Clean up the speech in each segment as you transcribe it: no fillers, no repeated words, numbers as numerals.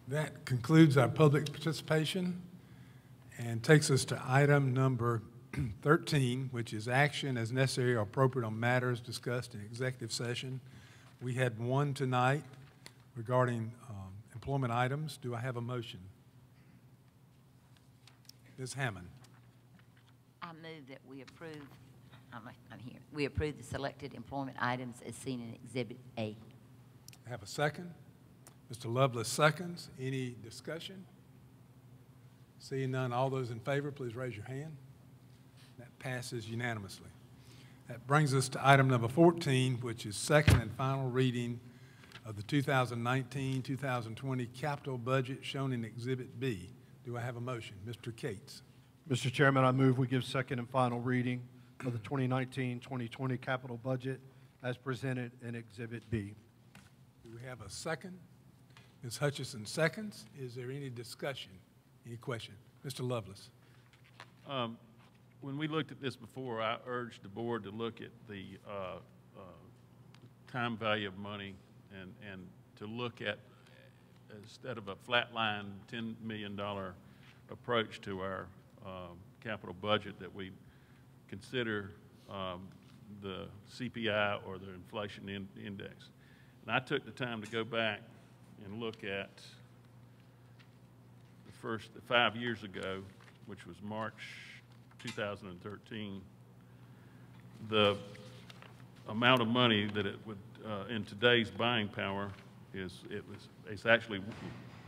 That concludes our public participation and takes us to item number 13, which is action as necessary or appropriate on matters discussed in executive session. We had one tonight regarding employment items. Do I have a motion? Ms. Hammond. I move that we approve, I'm here, we approve the selected employment items as seen in Exhibit A. I have a second. Mr. Lovelace seconds. Any discussion? Seeing none, all those in favor, please raise your hand. That passes unanimously. That brings us to item number 14, which is second and final reading of the 2019-2020 capital budget shown in Exhibit B. Do I have a motion? Mr. Cates. Mr. Chairman, I move we give second and final reading of the 2019-2020 capital budget as presented in Exhibit B. Do we have a second? Ms. Hutchison seconds. Is there any discussion? Any question? Mr. Lovelace. When we looked at this before, I urged the board to look at the time value of money and to look at, instead of a flatline $10 million approach to our capital budget, that we consider the CPI or the inflation index. And I took the time to go back and look at the first 5 years ago, which was March 2013, the amount of money that it would, in today's buying power, it's actually,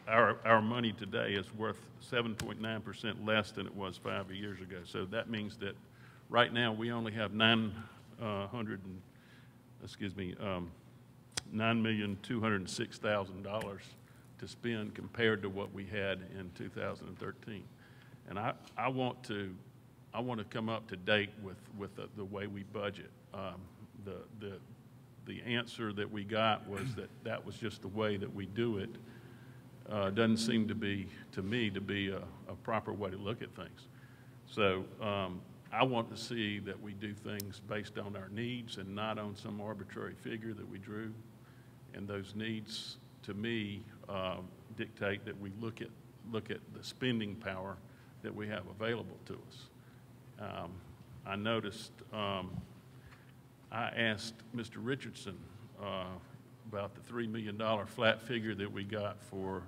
our money today is worth 7.9% less than it was 5 years ago. So that means that right now we only have $9,206,000 to spend compared to what we had in 2013. And I want to come up to date with the way we budget. The answer that we got was that was just the way that we do it. Doesn't seem to me to be a proper way to look at things. So I want to see that we do things based on our needs and not on some arbitrary figure that we drew. And those needs, to me, dictate that we look at the spending power that we have available to us. I noticed, I asked Mr. Richardson about the $3 million flat figure that we got for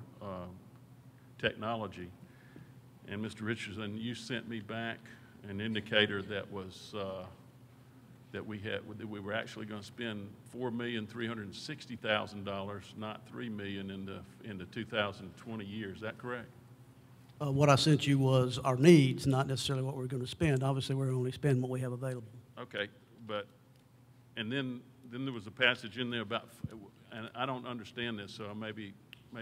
technology. And Mr. Richardson, you sent me back an indicator that was that we were actually going to spend $4,360,000, not $3 million in the 2020 year. Is that correct? What I sent you was our needs, not necessarily what we're going to spend. Obviously, we're only spend what we have available. Okay, and then there was a passage in there about, and I don't understand this, so maybe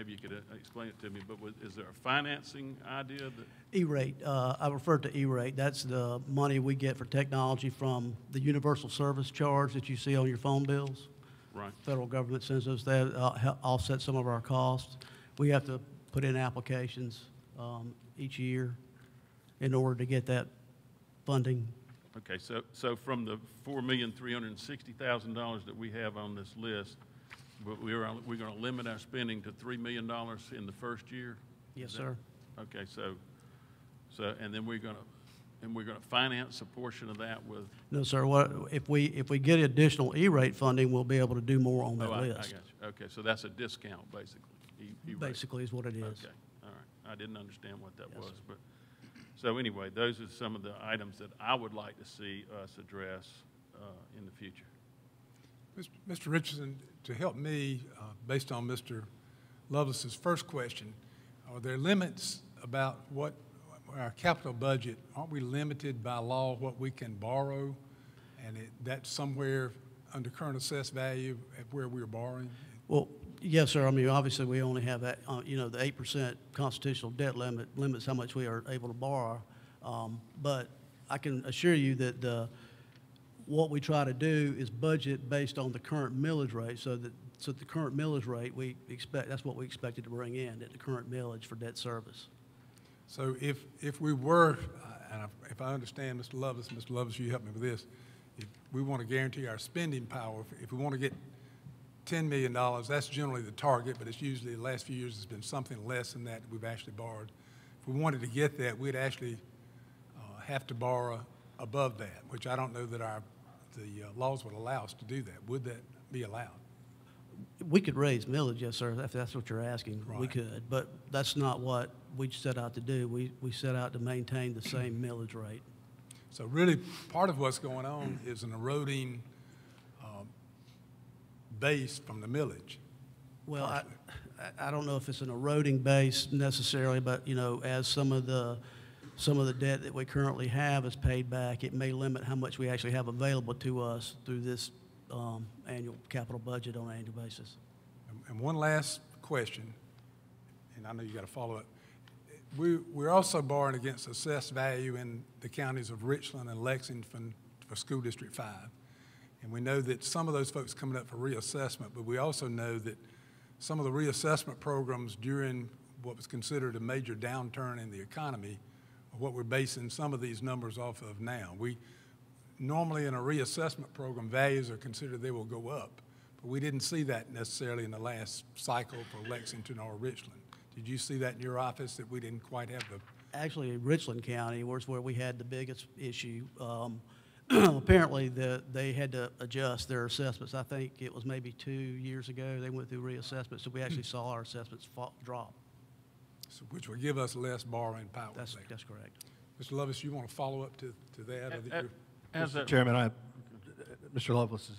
you could explain it to me, but is there a financing idea that? E-rate, I referred to E-rate. That's the money we get for technology from the universal service charge that you see on your phone bills. Right. Federal government sends us that, offset some of our costs. We have to put in applications each year in order to get that funding. Okay, so from the $4,360,000 that we have on this list, but we're going to limit our spending to $3 million in the first year? Yes, sir. Okay, so and then we're going to finance a portion of that with? No, sir. What if we get additional E-rate funding, we'll be able to do more on that list. I got you. Okay, so that's a discount basically. Basically is what it is. Okay, all right. I didn't understand what that was, but so anyway, those are some of the items that I would like to see us address in the future. Mr. Richardson, to help me, based on Mr. Lovelace's first question, are there limits about what our capital budget? Aren't we limited by law what we can borrow, and that's somewhere under current assessed value at where we're borrowing? Well, yes, sir. I mean, obviously, we only have that. The 8% constitutional debt limit limits how much we are able to borrow. But I can assure you that what we try to do is budget based on the current millage rate, so the current millage rate that's what we expected to bring in at the current millage for debt service. So if we were, and if I understand Mr. Lovelace, you help me with this. If we want to guarantee our spending power, if we want to get $10 million, that's generally the target, but it's usually, the last few years, it's been something less than that we've actually borrowed. If we wanted to get that, we'd actually have to borrow above that, which I don't know that the laws would allow us to do that. Would that be allowed? We could raise millage, yes, sir, if that's what you're asking. We Right. could, but that's not what we set out to do. We set out to maintain the same millage rate. So really, part of what's going on is an eroding base from the millage. Well, I Partially. don't know if it's an eroding base necessarily, but, you know, as some of the debt that we currently have is paid back, it may limit how much we actually have available to us through this annual capital budget on an annual basis. And one last question, and I know you got to follow up. We're also borrowing against assessed value in the counties of Richland and Lexington for School District 5. And we know that some of those folks coming up for reassessment, but we also know that some of the reassessment programs during what was considered a major downturn in the economy are what we're basing some of these numbers off of now. Normally in a reassessment program, values are considered they will go up, but we didn't see that necessarily in the last cycle for Lexington or Richland. Did you see that in your office, that we didn't quite have the? Actually, in Richland County was where we had the biggest issue. Apparently, they had to adjust their assessments. I think it was maybe 2 years ago they went through reassessment, so we actually saw our assessments drop. So which will give us less borrowing power there. That's correct. Mr. Lovelace, you want to follow up to that? I think you're- As Mr. that- Chairman, Mr. Lovelace,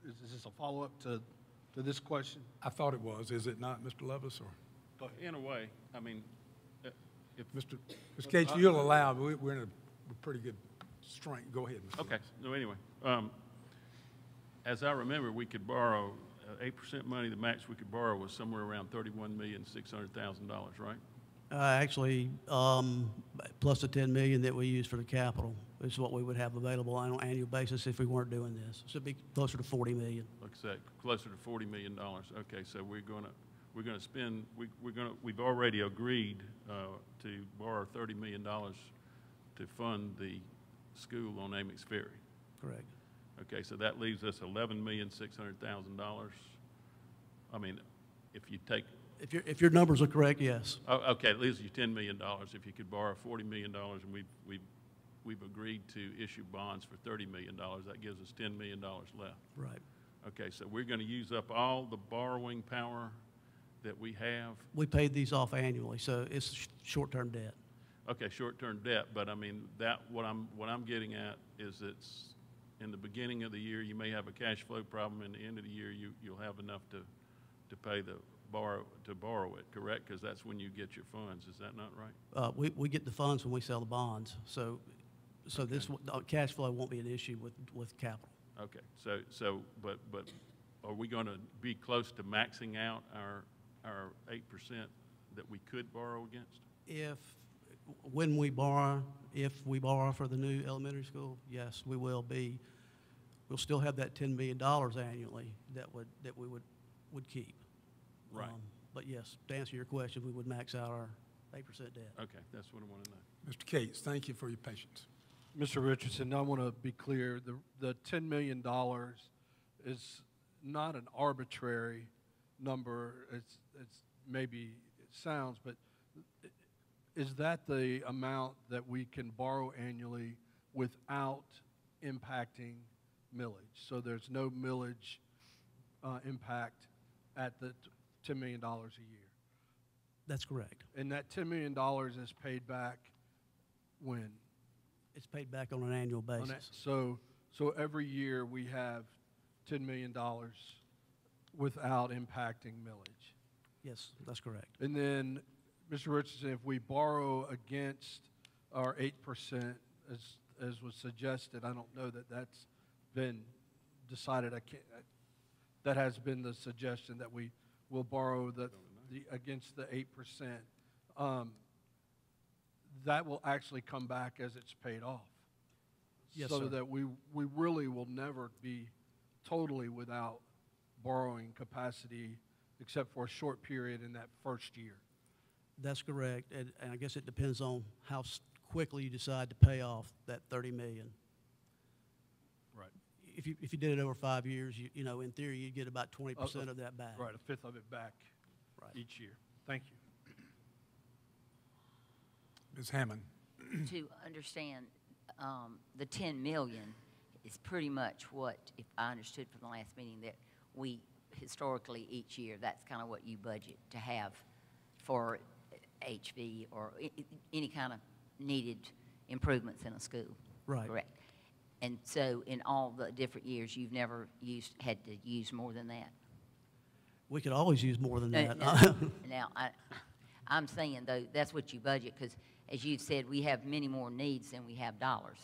is this a follow-up to this question? I thought it was. Is it not, Mr. Lovelace, or? In a way, I mean, if, Mr. Cates, you'll allow, but we're in a pretty good strength. Go ahead, Mr. okay, Lovelace. so anyway, as I remember, we could borrow 8% money, the max we could borrow was somewhere around $31,600,000, right? Actually, plus the 10 million that we use for the capital is what we would have available on an annual basis if we weren't doing this. So it'd be closer to 40 million. Like I said, closer to $40 million. Okay, so we're gonna spend, we've already agreed to borrow $30 million to fund the school on Amex Ferry. Correct. Okay, so that leaves us $11,600,000. I mean, if you take, If your numbers are correct, yes. oh, okay, it leaves you $10 million. If you could borrow $40 million, and we've agreed to issue bonds for $30 million, that gives us $10 million left. Right. Okay, so we're going to use up all the borrowing power that we have. We paid these off annually, so it's short-term debt. Okay, short-term debt, but I mean, that, what I'm getting at is it's, in the beginning of the year, you may have a cash flow problem. In the end of the year, you'll have enough to pay the borrow it, correct? Because that's when you get your funds. Is that not right? We get the funds when we sell the bonds, so this cash flow won't be an issue with capital. Okay, so, but are we going to be close to maxing out our 8% that we could borrow against? When we borrow, if we borrow for the new elementary school, yes, we will be. We'll still have that $10 million annually that we would keep. Right. But yes, to answer your question, we would max out our 8% debt. Okay, that's what I want to know. Mr. Cates, thank you for your patience. Mr. Richardson, I want to be clear. The $10 million is not an arbitrary number. It's maybe it sounds, but is that the amount that we can borrow annually without impacting millage? So there's no millage impact at the $10 million a year. That's correct. And that $10 million is paid back when? It's paid back on an annual On basis. that- So every year we have $10 million without impacting millage. Yes, that's correct. And then, Mr. Richardson, if we borrow against our 8%, as was suggested, I don't know that that's been decided. That has been the suggestion that we will borrow against the 8%. That will actually come back as it's paid off. Yes, so sir. that we really will never be totally without borrowing capacity except for a short period in that first year. That's correct, and I guess it depends on how quickly you decide to pay off that $30 million. Right. if you did it over 5 years, you know, in theory, you'd get about 20% of that back. Right, a fifth of it back Right. each year. Thank you. Ms. Hammond? To understand, the 10 million is pretty much what, if I understood from the last meeting, that we historically each year, that's kind of what you budget to have for HV or any kind of needed improvements in a school. Right. Correct. And so in all the different years, you've never had to use more than that? We could always use more than that. Now, I'm saying, though, that's what you budget, because as you've said, we have many more needs than we have dollars.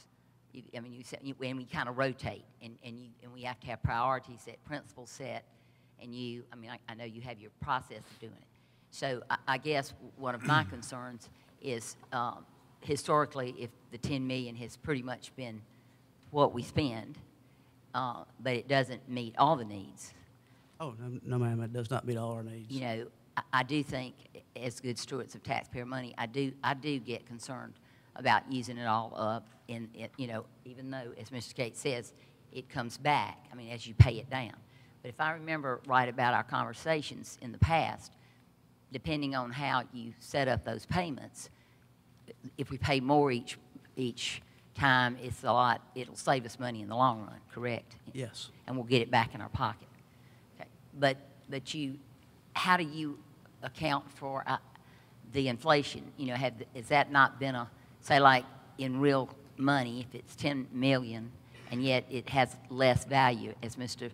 I mean, you said, and we kind of rotate, and we have to have priorities set, principles set, and I know you have your process of doing it. So I guess one of my concerns is historically, if the 10 million has pretty much been what we spend, but it doesn't meet all the needs. Oh, no, ma'am, it does not meet all our needs. You know, I do think, as good stewards of taxpayer money, I do get concerned about using it all up. You know, even though, as Mr. Gates says, it comes back. I mean, as you pay it down. But if I remember right about our conversations in the past, depending on how you set up those payments, if we pay more each time, it's a lot. It'll save us money in the long run. Correct? Yes. And we'll get it back in our pocket. Okay. But how do you account for the inflation? You know, has that not been say like in real money, if it's 10 million and yet it has less value, as Mr.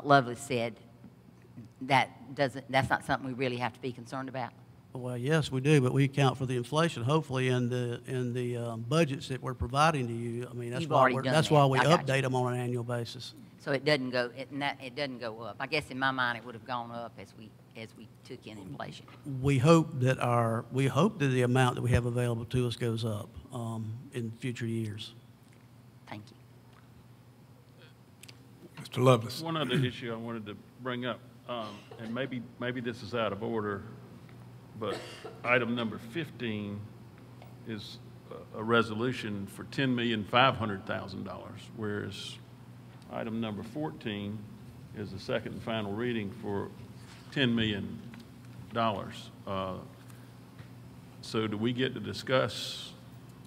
Lovelace said, that's not something we really have to be concerned about? Well, yes, we do, but we account for the inflation, hopefully, in the budgets that we're providing to you. I mean, that's You've why already done that's that. why we I got update them on an annual basis. So it doesn't go. It doesn't go up. I guess in my mind it would have gone up as we took in inflation. We hope that the amount that we have available to us goes up in future years. Thank you. Mr. Lovelace? One other issue I wanted to bring up, and maybe this is out of order, but item number 15 is a resolution for $10,500,000, whereas item number 14 is the second and final reading for $10 million. So do we get to discuss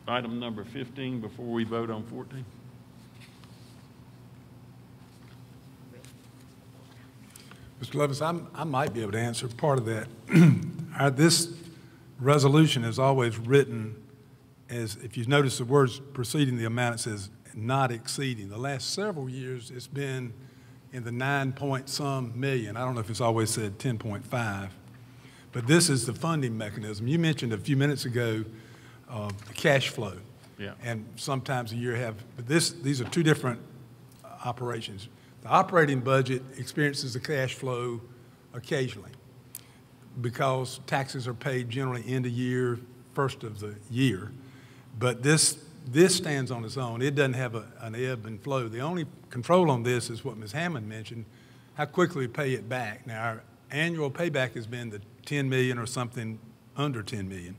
item number 15 before we vote on 14? Mr. Lovelace, I might be able to answer part of that. This resolution is always written as, if you notice the words preceding the amount, it says not exceeding. The last several years, it's been in the 9-point-some million. I don't know if it's always said 10.5, but this is the funding mechanism. You mentioned a few minutes ago the cash flow. Yeah. And sometimes a year but these are two different operations. The operating budget experiences the cash flow occasionally because taxes are paid generally end of year, first of the year. But this stands on its own. It doesn't have an ebb and flow. The only control on this is what Ms. Hammond mentioned, how quickly we pay it back. Now, our annual payback has been the 10 million or something under 10 million.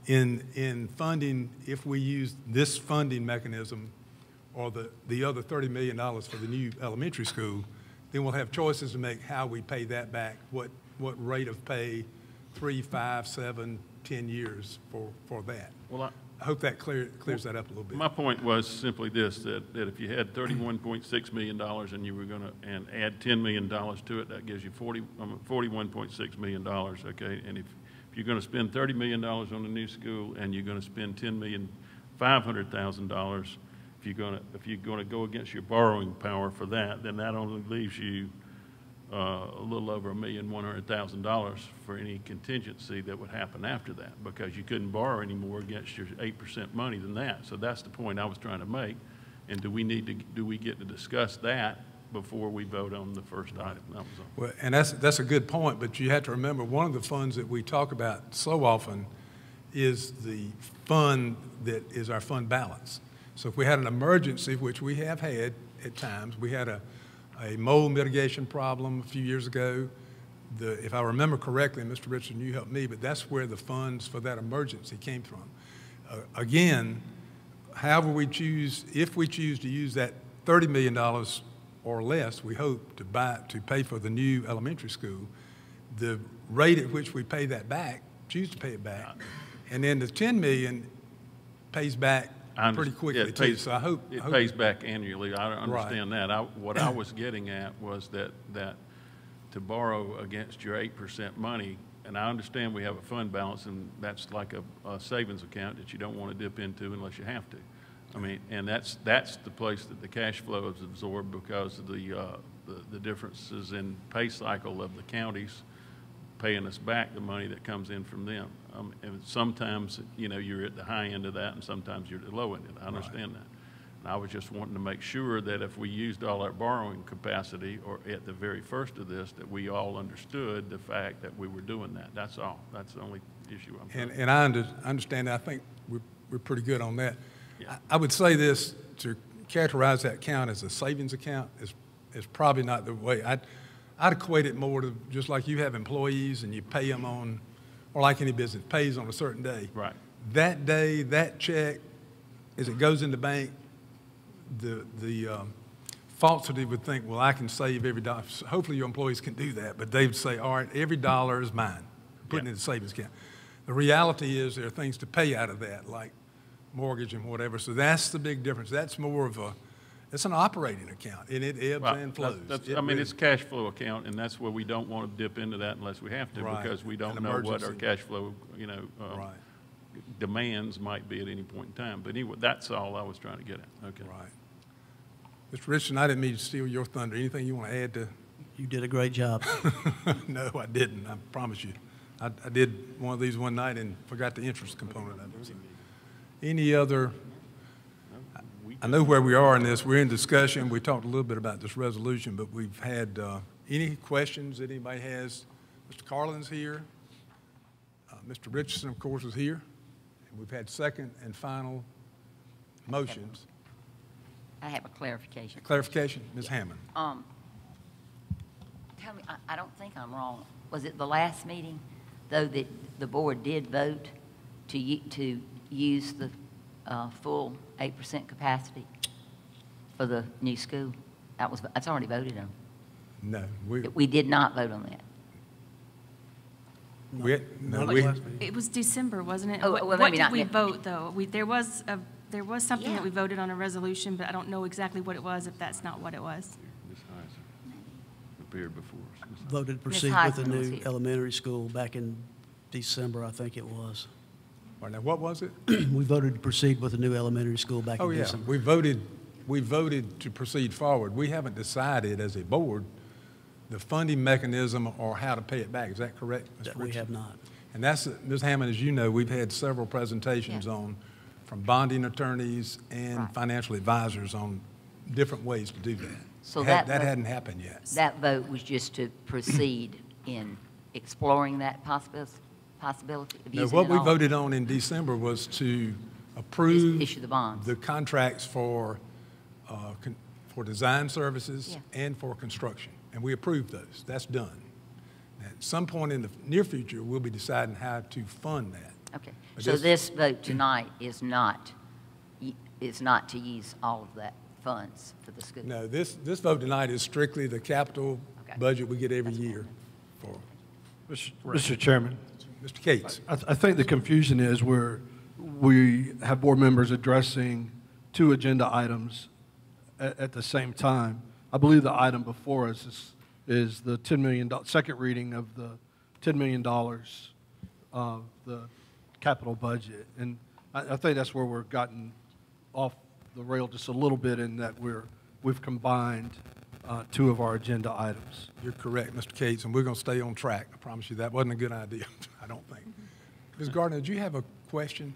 In funding, if we use this funding mechanism or the other $30 million for the new elementary school, then we'll have choices to make how we pay that back, what rate of pay, 3, 5, 7, 10 years for that. Well, I hope that clears that up a little bit. my point was simply this, that if you had $31.6 million and you were going to add $10 million to it, that gives you $41.6 million, okay? And if you're going to spend $30 million on the new school and you're going to spend $10,500,000, if you're going to go against your borrowing power for that, then that only leaves you a little over $1,100,000 for any contingency that would happen after that, because you couldn't borrow any more against your 8% money than that. So that's the point I was trying to make. And do we get to discuss that before we vote on the first item? That was all. Well, and that's a good point, but you have to remember one of the funds that we talk about so often is the fund that is our fund balance. So if we had an emergency, which we have had at times, we had a mold mitigation problem a few years ago. If I remember correctly, Mr. Richardson, you helped me, but that's where the funds for that emergency came from. Again, however we choose, if we choose to use that $30 million or less, we hope, to pay for the new elementary school. The rate at which we pay that back, choose to pay it back, and then the $10 million pays back pretty quickly, it too. pays- So I hope. It pays back annually, I understand Right. that. What I was getting at was that to borrow against your 8% money, and I understand we have a fund balance, and that's like a savings account that you don't want to dip into unless you have to. I mean, and that's the place that the cash flow is absorbed because of the differences in pay cycle of the counties paying us back the money that comes in from them. And sometimes, you're at the high end of that, and sometimes you're at the low end of it. I understand that. And I was just wanting to make sure that if we used all our borrowing capacity, or at the very first of this, that we all understood the fact that we were doing that. That's all. That's the only issue I'm trying. And I understand that. I think we're pretty good on that. Yeah. I would say this, to characterize that account as a savings account is probably not the way. I'd equate it more to just like you have employees and you pay them on, or like any business, pays on a certain day. Right. That day, that check, as it goes in the bank, the falsity would think, well, I can save every dollar. Hopefully your employees can do that, but they'd say, all right, every dollar is mine, putting it in the savings account. The reality is there are things to pay out of that, like mortgage and whatever. So that's the big difference. That's more of it's an operating account, and it ebbs Right. and flows. It's a cash flow account, and that's where we don't want to dip into that unless we have to, Right. because we don't An know what our emergency. cash flow, Right, demands might be at any point in time. But anyway, that's all I was trying to get at. Okay. right. Mr. Richardson, I didn't mean to steal your thunder. Anything you want to add to? You did a great job. No, I didn't, I promise you. I did one of these one night and forgot the interest component of it. Any other, I know where we are in this. We're in discussion. We talked a little bit about this resolution, but we've had, any questions that anybody has? Mr. Carlin's here. Mr. Richardson, of course, is here. And we've had second and final motions. I have a clarification. Clarification, Ms. Hammond. Tell me, I don't think I'm wrong. Was it the last meeting, though, that the board did vote to use the full 8% capacity for the new school? That's already voted on. No, We did not vote on that. It was December, wasn't it? Oh, What well, maybe did not we then. vote, though? There was something Yeah. that we voted on a resolution, but I don't know exactly what it was, if that's not what it was. Ms. Heisen appeared before us. Ms. Voted to proceed with the Heisman was new here. elementary school back in December, I think it was. All right, now, what was it? We voted to proceed with the new elementary school back Oh, in yeah, December. we voted to proceed forward. We haven't decided as a board the funding mechanism or how to pay it back. Is that correct, Mr. That we Richardson? have not. And that's, Ms. Hammond, as you know, we've had several presentations Yeah. from bonding attorneys and Right. financial advisors on different ways to do that. So That that vote- hadn't happened yet. That vote was just to proceed in exploring that possibility of Now, using what it we all. voted on in December was to approve Issue the bonds. the contracts for design services Yeah. and for construction, and we approved those. That's done. At some point in the near future, we'll be deciding how to fund that. Okay, But so this vote tonight is not to use all of that funds for the school? No, this vote tonight is strictly the capital Okay. budget we get every year for. Mr. Chairman, Mr. Cates? I think the confusion is we have board members addressing two agenda items at the same time. I believe the item before us is the $10 million, second reading of the $10 million of the capital budget. And I think that's where we're gotten off the rail just a little bit in that we've combined two of our agenda items. You're correct, Mr. Cates, and we're going to stay on track. I promise you, that wasn't a good idea, I don't think. Ms. Gardner, did you have a question?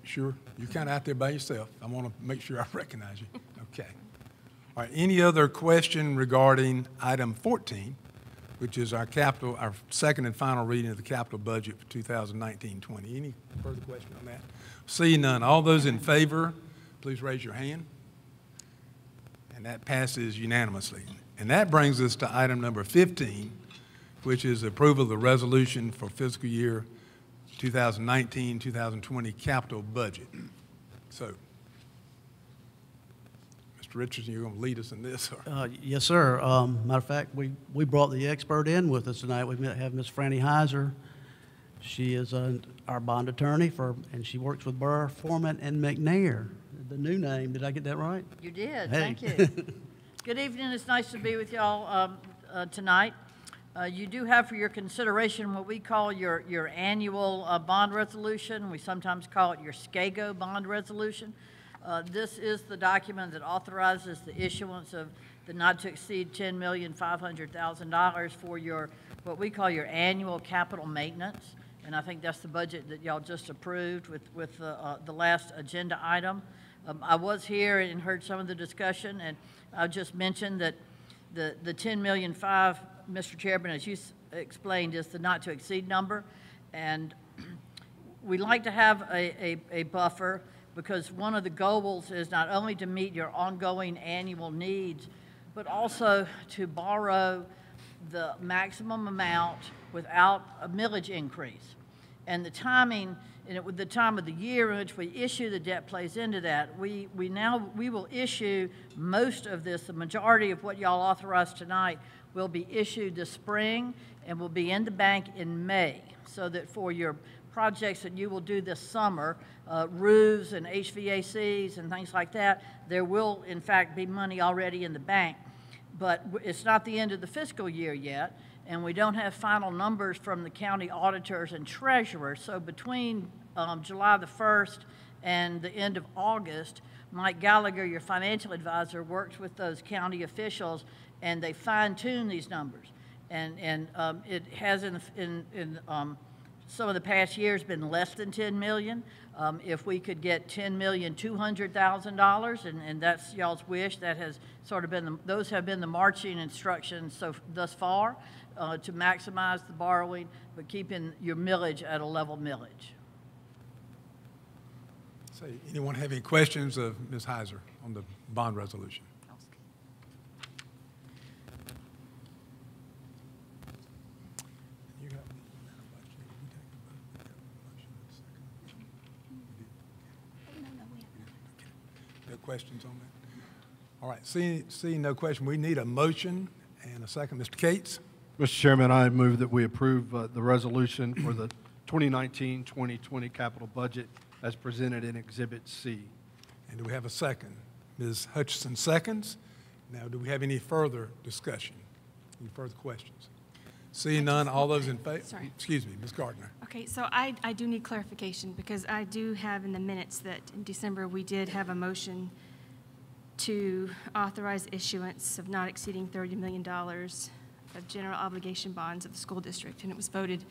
Sure. You're kind of out there by yourself. I want to make sure I recognize you. Okay. All right, any other question regarding item 14, which is our second and final reading of the capital budget for 2019-20? Any further question on that? Seeing none. All those in favor, please raise your hand. And that passes unanimously. And that brings us to item number 15, which is approval of the resolution for fiscal year 2019-2020 capital budget. So, Mr. Richardson, you're going to lead us in this. Yes, sir. Matter of fact, we brought the expert in with us tonight. We have Ms. Franny Heiser. She is our bond attorney and she works with Burr, Foreman, and McNair. The new name, did I get that right? You did, Hey. thank you. Good evening, it's nice to be with y'all tonight. You do have for your consideration what we call your annual bond resolution. We sometimes call it your SCAGO bond resolution. This is the document that authorizes the issuance of the not to exceed $10,500,000 for what we call your annual capital maintenance. And I think that's the budget that y'all just approved with the last agenda item. I was here and heard some of the discussion, and I just mentioned that the $10.5 million, Mr. Chairman, as you explained, is the not to exceed number. And we like to have a buffer because one of the goals is not only to meet your ongoing annual needs, but also to borrow the maximum amount without a millage increase. And the timing, and with the time of the year in which we issue the debt plays into that. We will issue most of this, the majority of what y'all authorized tonight will be issued this spring and will be in the bank in May, so that for your projects that you will do this summer, roofs and HVACs and things like that, there will in fact be money already in the bank. But it's not the end of the fiscal year yet, and we don't have final numbers from the county auditors and treasurers. So between July the 1st and the end of August, Mike Gallagher, your financial advisor, works with those county officials, and they fine-tune these numbers. And it has in some of the past years been less than 10 million. If we could get $10,200,000, and that's y'all's wish, that has sort of been those have been the marching instructions thus far to maximize the borrowing, but keeping your millage at a level millage. Say, anyone have any questions of Ms. Heiser on the bond resolution? No questions on that? All right, seeing no question, we need a motion and a second. Mr. Cates? Mr. Chairman, I move that we approve the resolution for the 2019-2020 capital budget as presented in Exhibit C. And do we have a second? Ms. Hutchison seconds. Now, do we have any further discussion? Any further questions? Seeing none, all those in favor? Sorry. Excuse me, Ms. Gardner. Okay, so I do need clarification because I do have in the minutes that in December we did have a motion to authorize issuance of not exceeding $30 million of general obligation bonds of the school district, and it was voted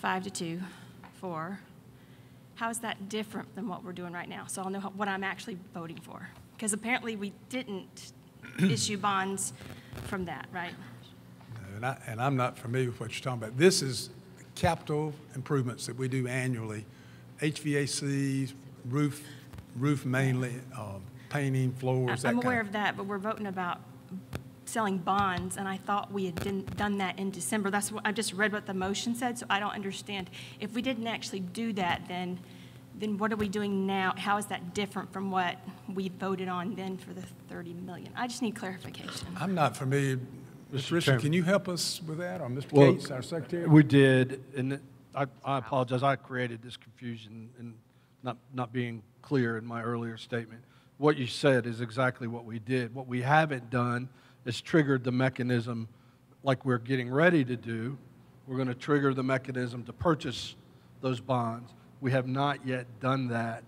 5-2 for. How is that different than what we're doing right now? So I'll know what I'm actually voting for. Because apparently we didn't issue bonds from that, right? No, and I'm not familiar with what you're talking about. This is capital improvements that we do annually, HVACs, roof mainly, painting, floors, that I'm kind aware of that, but we're voting about selling bonds, and I thought we had done that in December. That's what I just read what the motion said, so I don't understand. If we didn't actually do that, then what are we doing now? How is that different from what we voted on then for the 30 million? I just need clarification. I'm not familiar. Mr. Richard, can you help us with that, or Mr. Well, Cates, our secretary? We did, and I apologize. I created this confusion and not being clear in my earlier statement. What you said is exactly what we did. What we haven't done is triggered the mechanism like we're getting ready to do. We're going to trigger the mechanism to purchase those bonds. We have not yet done that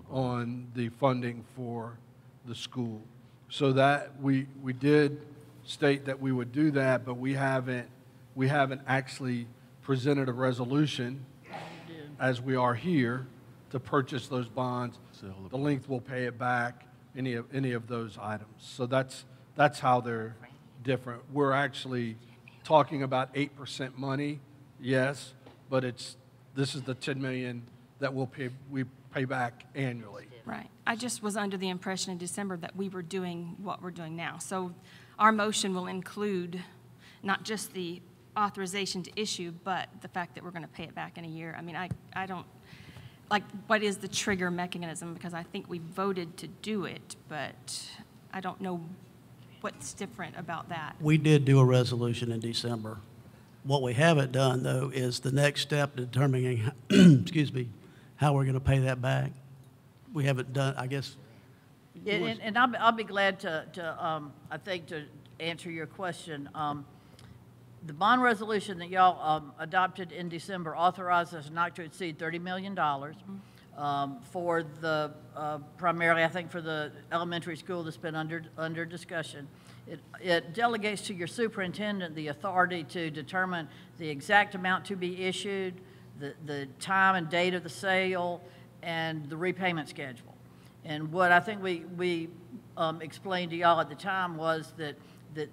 on the funding for the school. So that we did state that we would do that, but we haven't actually presented a resolution as we are here to purchase those bonds. The length will pay it back, any of those items. So that's how they're different. We're actually talking about 8% money, yes, but this is the $10 million that we pay back annually. Right. I just was under the impression in December that we were doing what we're doing now. So our motion will include not just the authorization to issue, but the fact that we're going to pay it back in a year. I mean, I don't, like, what is the trigger mechanism? Because I think we voted to do it, but I don't know what's different about that. We did do a resolution in December. What we haven't done, though, is the next step in determining, excuse me, how we're going to pay that back. We haven't done, I guess. And I'll be glad I think, to answer your question. The bond resolution that y'all adopted in December authorizes not to exceed $30 million for the, primarily, I think, for the elementary school that's been under discussion. It delegates to your superintendent the authority to determine the exact amount to be issued, the time and date of the sale, and the repayment schedule. And what I think we explained to y'all at the time was that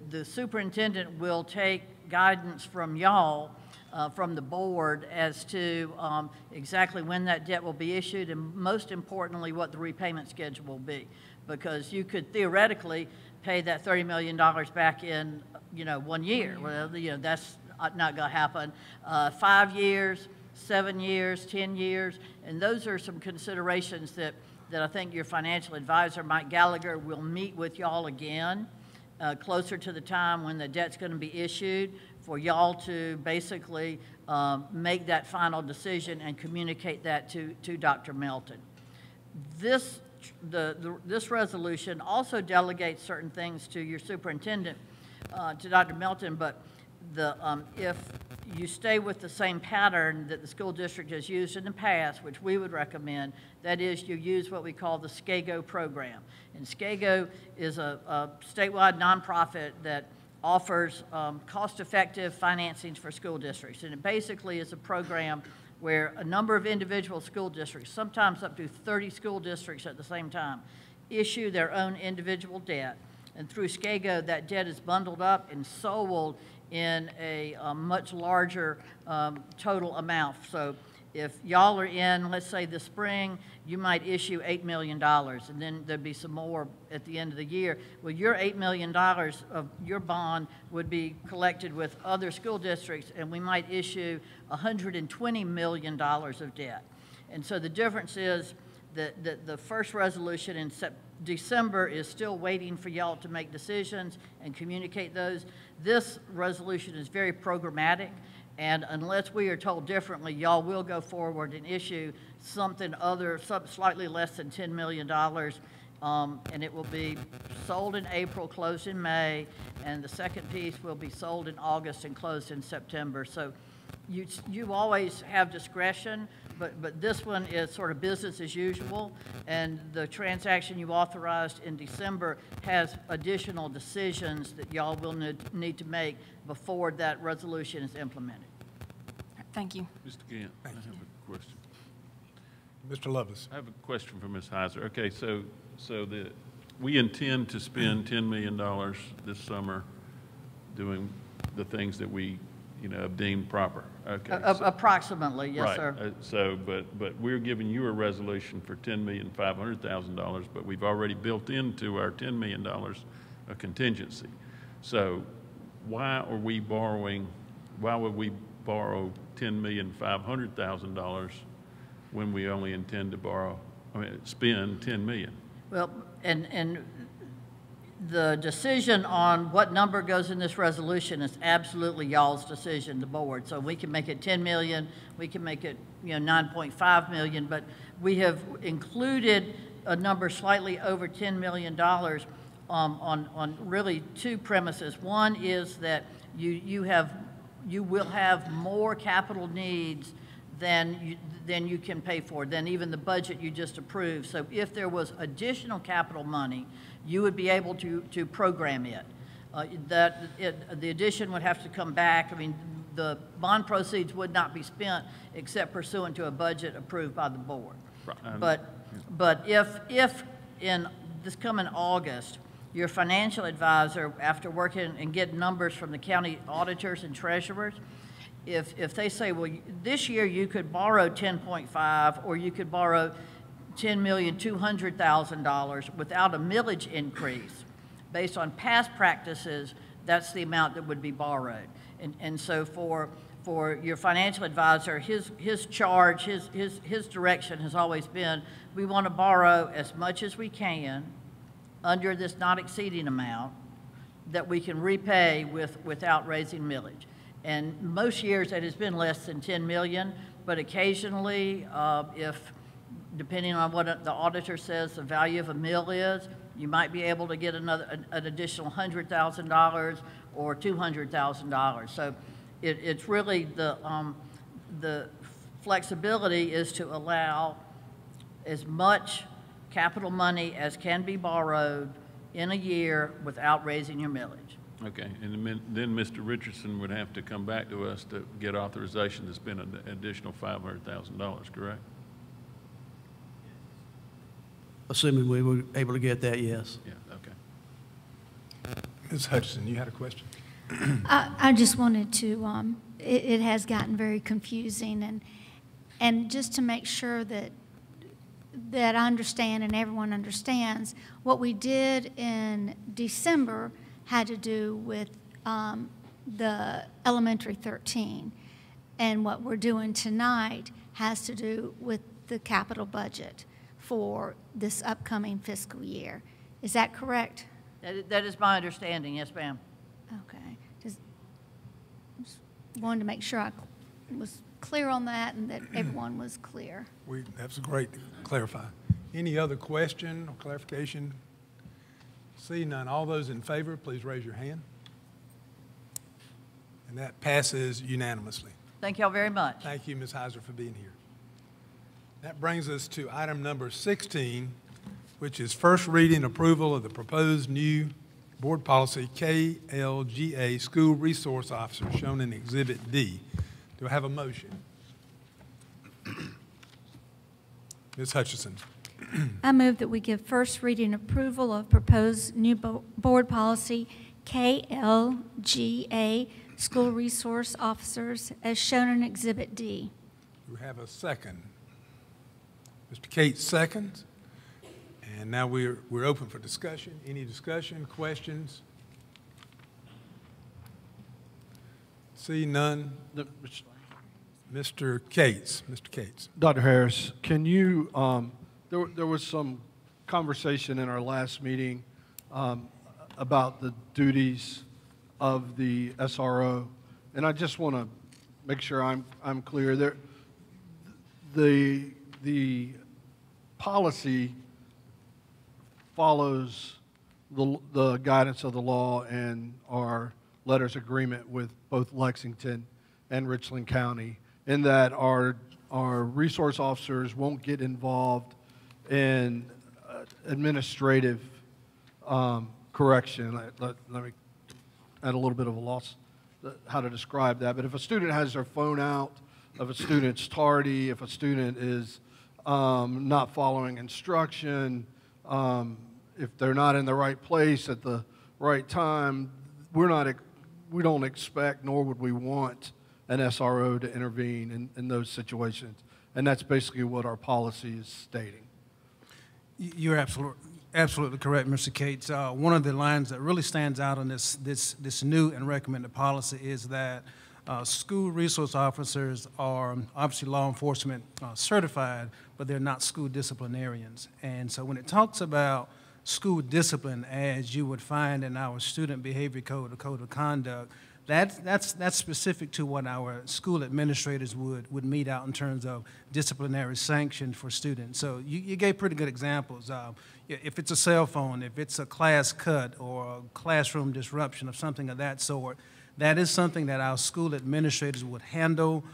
the superintendent will take guidance from y'all, from the board, as to exactly when that debt will be issued, and most importantly, what the repayment schedule will be. Because you could theoretically pay that $30 million back in, 1 year. Well, that's not going to happen. 5 years, 7 years, 10 years, and those are some considerations that I think your financial advisor, Mike Gallagher, will meet with y'all again closer to the time when the debt's going to be issued, for y'all to basically make that final decision and communicate that to Dr. Melton. This resolution also delegates certain things to your superintendent, to Dr. Melton, but if you stay with the same pattern that the school district has used in the past, which we would recommend, that is, you use what we call the SCAGO program. And SCAGO is a statewide nonprofit that offers cost-effective financings for school districts. And it basically is a program where a number of individual school districts, sometimes up to 30 school districts at the same time, issue their own individual debt. And through SCAGO, that debt is bundled up and sold in a much larger total amount. So if y'all are in, let's say, the spring, you might issue $8 million, and then there'd be some more at the end of the year. Well, your $8 million of your bond would be collected with other school districts, and we might issue $120 million of debt. And so the difference is that the first resolution in December is still waiting for y'all to make decisions and communicate those. This resolution is very programmatic, and unless we are told differently, y'all will go forward and issue something slightly less than $10 million, and it will be sold in April, closed in May, and the second piece will be sold in August and closed in September. So you always have discretion, but this one is sort of business as usual, and the transaction you authorized in December has additional decisions that y'all will need to make before that resolution is implemented. Thank you. Mr. Gant, I have a question. Mr. Lovelace. I have a question for Ms. Heiser. Okay, so we intend to spend $10 million this summer doing the things that we, have deemed proper. Okay. Approximately, yes, right. sir. But we're giving you a resolution for $10,500,000, but we've already built into our $10 million a contingency. So why would we borrow $10,500,000 when we only intend to spend $10 million? Well, and the decision on what number goes in this resolution is absolutely y'all's decision, the board. So we can make it 10 million, we can make it 9.5 million, but we have included a number slightly over $10 million on really two premises. One is that you will have more capital needs than you can pay for, than even the budget you just approved. So if there was additional capital money, you would be able to program it. The addition would have to come back. I mean, the bond proceeds would not be spent except pursuant to a budget approved by the board. Right. But if in this coming August, your financial advisor, after working and getting numbers from the county auditors and treasurers, if they say, well, this year you could borrow 10.5, or you could borrow $10,200,000 without a millage increase, based on past practices, that's the amount that would be borrowed. And so for your financial advisor, his charge, his direction has always been, we want to borrow as much as we can under this not exceeding amount that we can repay without raising millage. And most years that has been less than 10 million, but occasionally, if, depending on what the auditor says the value of a mill is, you might be able to get an additional $100,000 or $200,000. So it's really the flexibility is to allow as much capital money as can be borrowed in a year without raising your millage. Okay, and then Mr. Richardson would have to come back to us to get authorization to spend an additional $500,000, correct? Assuming we were able to get that, yes. Yeah, okay. Ms. Hutchison, you had a question? I just wanted to, it has gotten very confusing, and just to make sure that I understand and everyone understands, what we did in December had to do with the elementary 13, and what we're doing tonight has to do with the capital budget for this upcoming fiscal year. Is that correct? That is my understanding, yes, ma'am. Okay. Just wanted to make sure I was clear on that and that everyone was clear. That's great to clarify. Any other question or clarification? See none. All those in favor, please raise your hand. And that passes unanimously. Thank y'all very much. Thank you, Ms. Heiser, for being here. That brings us to item number 16, which is first reading approval of the proposed new board policy KLGA School Resource Officer shown in Exhibit D. Do I have a motion? Ms. Hutchison. I move that we give first reading approval of proposed new board policy KLGA School Resource Officers as shown in Exhibit D. Do we have a second? Mr. Cates seconds. And now we're open for discussion. Any discussion, questions? See none. Mr. Cates. Mr. Cates. Dr. Harris, can you, there was some conversation in our last meeting about the duties of the SRO, and I just want to make sure I'm clear. The policy follows the guidance of the law and our letters agreement with both Lexington and Richland County, in that our resource officers won't get involved in administrative correction. Let me add a little bit of a loss how to describe that. But if a student has their phone out, if a student's tardy, if a student is not following instruction, if they're not in the right place at the right time, we don't expect, nor would we want an SRO to intervene in those situations. And that's basically what our policy is stating. You're absolutely correct, Mr. Cates. One of the lines that really stands out on this new and recommended policy is that school resource officers are obviously law enforcement certified, but they're not school disciplinarians. And so when it talks about school discipline, as you would find in our student behavior code, the code of conduct, that's specific to what our school administrators would mete out in terms of disciplinary sanction for students. So you gave pretty good examples. If it's a cell phone, if it's a class cut or a classroom disruption of something of that sort, that is something that our school administrators would handle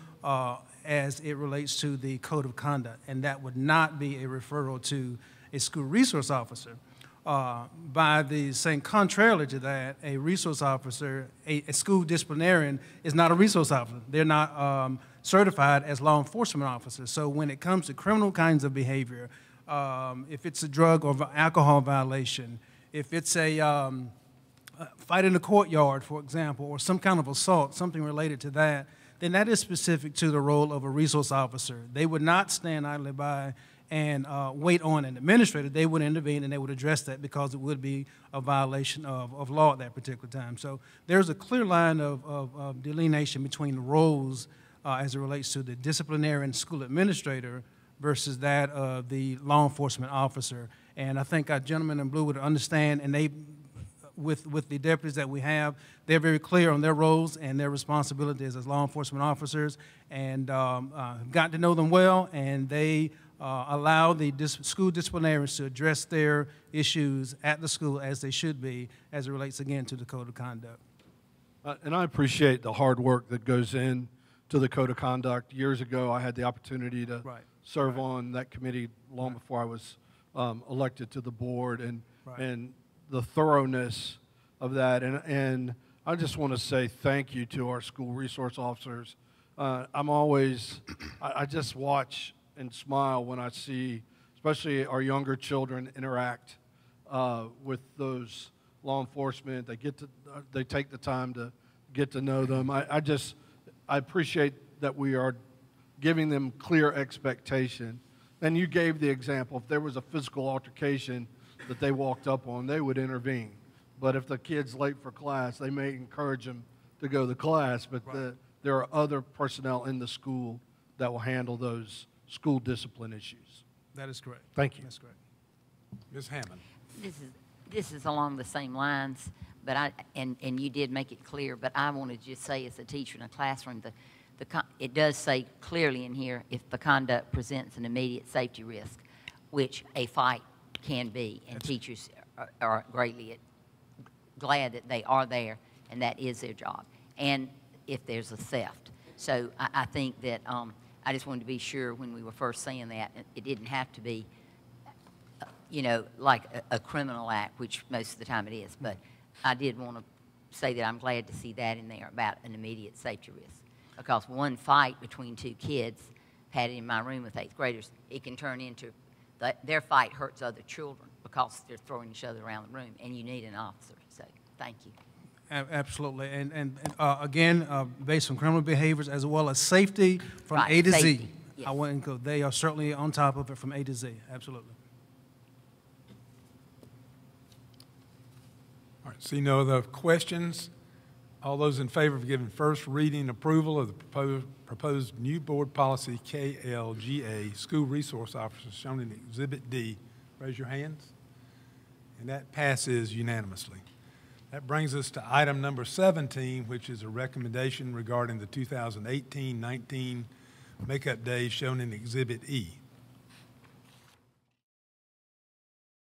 as it relates to the code of conduct, and that would not be a referral to a school resource officer. By the saying contrarily to that, a resource officer, a school disciplinarian is not a resource officer. They're not certified as law enforcement officers. So when it comes to criminal kinds of behavior, if it's a drug or alcohol violation, if it's a fight in the courtyard, for example, or some kind of assault, something related to that, then that is specific to the role of a resource officer. They would not stand idly by and wait on an administrator. They would intervene and they would address that because it would be a violation of law at that particular time. So there's a clear line of delineation between the roles as it relates to the disciplinarian school administrator versus that of the law enforcement officer. And I think our gentleman in blue would understand, and they, with the deputies that we have, they're very clear on their roles and their responsibilities as law enforcement officers, and got to know them well, and they allow the school disciplinarians to address their issues at the school as they should be, as it relates, again, to the code of conduct. And I appreciate the hard work that goes in to the code of conduct. Years ago, I had the opportunity to serve on that committee long before I was elected to the board, and the thoroughness of that. And I just want to say thank you to our school resource officers. I'm always, I just watch and smile when I see, especially our younger children, interact with those law enforcement. They take the time to get to know them. I appreciate that we are giving them clear expectation. And you gave the example, if there was a physical altercation that they walked up on, they would intervene. But if the kid's late for class, they may encourage them to go to class, but there are other personnel in the school that will handle those school discipline issues. That is correct. Thank you. That's correct. Ms. Hammond. This is along the same lines, but and you did make it clear, but I want to just say as a teacher in a classroom, it does say clearly in here, if the conduct presents an immediate safety risk, which a fight can be, and teachers are greatly glad that they are there, and that is their job, and if there's a theft. So I think that I just wanted to be sure when we were first saying that, it didn't have to be, you know, like a criminal act, which most of the time it is, but I did want to say that I'm glad to see that in there about an immediate safety risk. Because one fight between two kids, had it in my room with 8th graders, it can turn into, their fight hurts other children because they're throwing each other around the room, and you need an officer. So, thank you. Absolutely. And again, based on criminal behaviors as well as safety from A to safety. Z. Yes. I wouldn't go, they are certainly on top of it from A to Z. Absolutely. All right, see no other questions. All those in favor of giving first reading approval of the proposed new board policy KLGA, school resource officers, shown in Exhibit D, raise your hands. And that passes unanimously. That brings us to item number 17, which is a recommendation regarding the 2018-19 makeup days shown in Exhibit E.